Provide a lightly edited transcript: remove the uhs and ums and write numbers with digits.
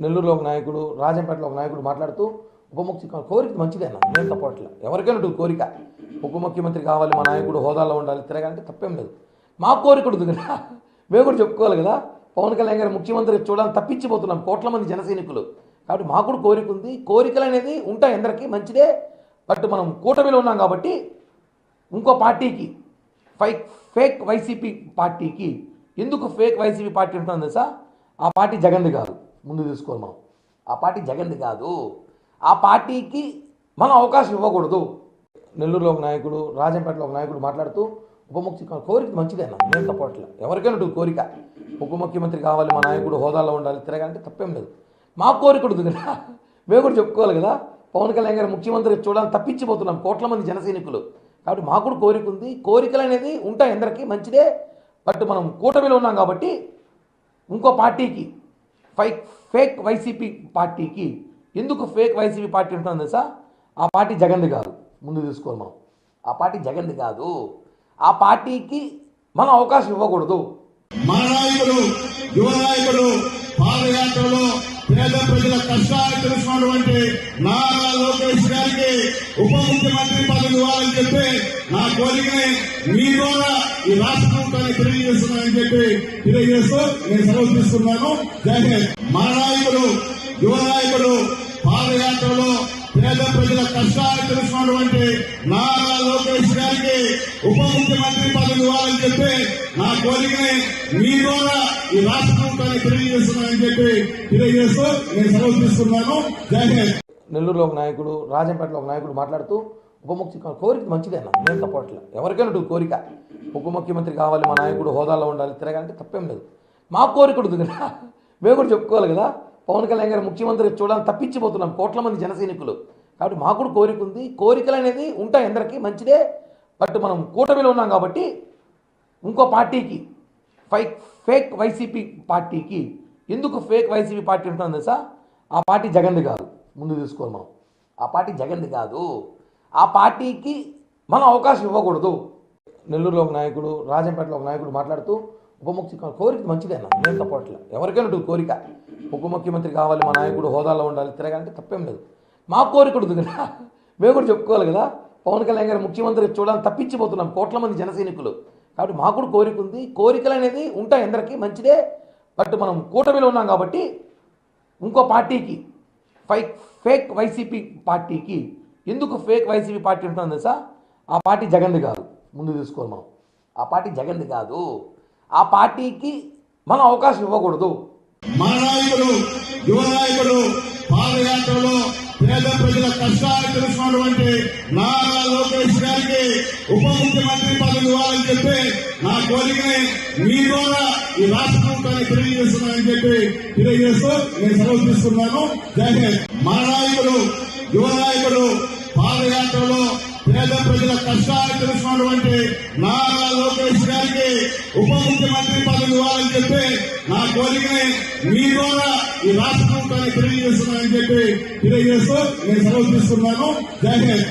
నెల్లూరులో ఒక నాయకుడు, రాజంపేటలో ఒక నాయకుడు మాట్లాడుతూ ఉప ముఖ్యమంత్రి కోరిక మంచిదేనా, నేను తప్పట్లే. ఎవరికైనా ఉంటుంది కోరిక, ఉప ముఖ్యమంత్రి కావాలి, మా నాయకుడు హోదాలో ఉండాలి, తిరగాలంటే తప్పేం లేదు. మా కోరిక ఉంటుంది కదా, మేము కూడా చెప్పుకోవాలి కదా. పవన్ కళ్యాణ్ గారు ముఖ్యమంత్రి చూడాలని తప్పించిపోతున్నాం కోట్ల మంది జన సైనికులు. కాబట్టి మాకు కూడా కోరిక ఉంది. కోరికలు అనేది ఉంటాయి అందరికీ, మంచిదే. బట్ మనం కూటమిలో ఉన్నాం కాబట్టి ఇంకో పార్టీకి ఫేక్ వైసీపీ పార్టీకి ఎందుకు ఫేక్ వైసీపీ పార్టీ ఉంటుందో తెలుసా? ఆ పార్టీ జగన్ది కాదు, ముందు తీసుకోవాలి మనం. ఆ పార్టీ జగన్ది కాదు. ఆ పార్టీకి మనం అవకాశం ఇవ్వకూడదు. నెల్లూరులో ఒక నాయకుడు, రాజంపేటలో ఒక నాయకుడు మాట్లాడుతూ ఉప ముఖ్యమంత్రి కోరిక మంచిదేనా, నేను తప్పట్లే. ఎవరికైనా ఉంటుంది కోరిక, ఉప ముఖ్యమంత్రి కావాలి, మా నాయకుడు హోదాలో ఉండాలి, తిరగాలంటే తప్పేం లేదు. మా కోరిక ఉంటుంది కదా, మేము కూడా చెప్పుకోవాలి కదా. పవన్ కళ్యాణ్ గారు ముఖ్యమంత్రి చూడాలని తప్పించిపోతున్నాం కోట్ల మంది జన సైనికులు. కాబట్టి మాకు కూడా కోరిక ఉంది. కోరికలు అనేది ఉంటాయి అందరికీ, మంచిదే. బట్ మనం కూటమిలో ఉన్నాం కాబట్టి ఇంకో పార్టీకి ఫేక్ వైసీపీ పార్టీకి ఎందుకు ఫేక్ వైసీపీ పార్టీ ఉంటుందో తెలుసా? ఆ పార్టీ జగన్ది కాదు, ముందు తీసుకోవాలి మనం. ఆ పార్టీ జగన్ది కాదు. ఆ పార్టీకి మనం అవకాశం ఇవ్వకూడదు. మన నాయకుడు, యువ నాయకుడు పాదయాత్రలో పేద ప్రజల కష్టాలు తెలుసుకున్నటువంటి నారా లోకేష్ గారికి ఉప ముఖ్యమంత్రి పదవి ఇవ్వాలని చెప్పి నా కోరికని మీ ద్వారా ఈ రాష్ట్ర ప్రభుత్వాన్ని తెలియజేస్తున్నానని చెప్పి తెలియజేస్తూ నేను సెలవు తీసుకున్నాను. జై హింద్. మన నాయకుడు, యువ నాయకుడు పాదయాత్రలో పేద ప్రజల కష్టాలు తెలుసుకున్నటువంటి నారా లోకేష్ గారికి ఉప ముఖ్యమంత్రి పదవి ఇవ్వాలని చెప్పి నా కోరికని మీ ద్వారా ఈ రాష్ట్ర ప్రభుత్వాన్ని తెలియజేస్తున్నానని చెప్పి తెలియజేస్తూ నేను సెలవు తీసుకున్నాను. జై హింద్. నెల్లూరులో ఒక నాయకుడు, రాజంపేటలో ఒక నాయకుడు మాట్లాడుతూ ఉప ముఖ్యమంత్రి కోరిక మంచిదేనా, నేను తప్పట్లే. ఎవరికైనా ఉంటుంది కోరిక, ఉప ముఖ్యమంత్రి కావాలి, మా నాయకుడు హోదాలో ఉండాలి, తిరగాలంటే తప్పేం లేదు. మా కోరిక ఉంటుంది కదా, మేము కూడా చెప్పుకోవాలి కదా. పవన్ కళ్యాణ్ గారు ముఖ్యమంత్రి చూడాలని తప్పించిపోతున్నాం కోట్ల మంది జన సైనికులు. కాబట్టి మాకు కూడా కోరిక ఉంది. కోరికలు అనేది ఉంటాయి అందరికీ, మంచిదే. బట్ మనం కూటమిలో ఉన్నాం కాబట్టి ఇంకో పార్టీకి ఫేక్ వైసీపీ పార్టీకి ఎందుకు ఫేక్ వైసీపీ పార్టీ ఉంటుందో తెలుసా? ఆ పార్టీ జగన్ది కాదు, ముందు తీసుకోవాలి మనం. ఆ పార్టీ జగన్ది కాదు. ఆ పార్టీకి మనం అవకాశం ఇవ్వకూడదు. నెల్లూరులో ఒక నాయకుడు, రాజంపేటలో ఒక నాయకుడు మాట్లాడుతూ ఉప ముఖ్యమంత్రి కోరిక మంచిదేనా, నేను తప్పట్లే. ఎవరికైనా ఉంటుంది కోరిక, ఉప ముఖ్యమంత్రి కావాలి, మా నాయకుడు హోదాలో ఉండాలి, తిరగాలంటే తప్పేం లేదు. మా కోరిక ఉంటుంది కదా, మేము కూడా చెప్పుకోవాలి కదా. పవన్ కళ్యాణ్ గారు ముఖ్యమంత్రి చూడాలని తప్పించిపోతున్నాం కోట్ల మంది జన సైనికులు. కాబట్టి మాకు కూడా కోరిక ఉంది. కోరికలు అనేది ఉంటాయి అందరికీ, మంచిదే. బట్ మనం కూటమిలో ఉన్నాం కాబట్టి ఇంకో పార్టీకి ఫేక్ వైసీపీ పార్టీకి ఎందుకు ఫేక్ వైసీపీ పార్టీ ఉంటుందో తెలుసా? ఆ పార్టీ జగన్ది కాదు, ముందు తీసుకోవాలి మనం. ఆ పార్టీ జగన్ది కాదు. ఆ పార్టీకి మనం అవకాశం ఇవ్వకూడదు. మన నాయకుడు, యువ నాయకుడు పాదయాత్రలో పేద ప్రజల కష్టాలు తెలుసుకున్నటువంటి నారా లోకేష్ గారికి ఉప ముఖ్యమంత్రి పదవి ఇవ్వాలని చెప్పి నా కోరికని మీ ద్వారా ఈ రాష్ట్ర ప్రభుత్వాన్ని తెలియజేస్తున్నానని చెప్పి తెలియజేస్తూ నేను సెలవు తీసుకున్నాను. జై హింద్. మన నాయకుడు, యువ నాయకుడు పాదయాత్రలో పేద ప్రజల కష్టాలు తెలుసుకున్నటువంటి నారా లోకేష్ గారికి ఉప ముఖ్యమంత్రి పదవి ఇవ్వాలని చెప్పి నా కోరికని మీ ద్వారా ఈ రాష్ట్ర ప్రభుత్వాన్ని తెలియజేస్తున్నానని చెప్పి తెలియజేస్తూ నేను సెలవు తీసుకున్నాను. జై హింద్.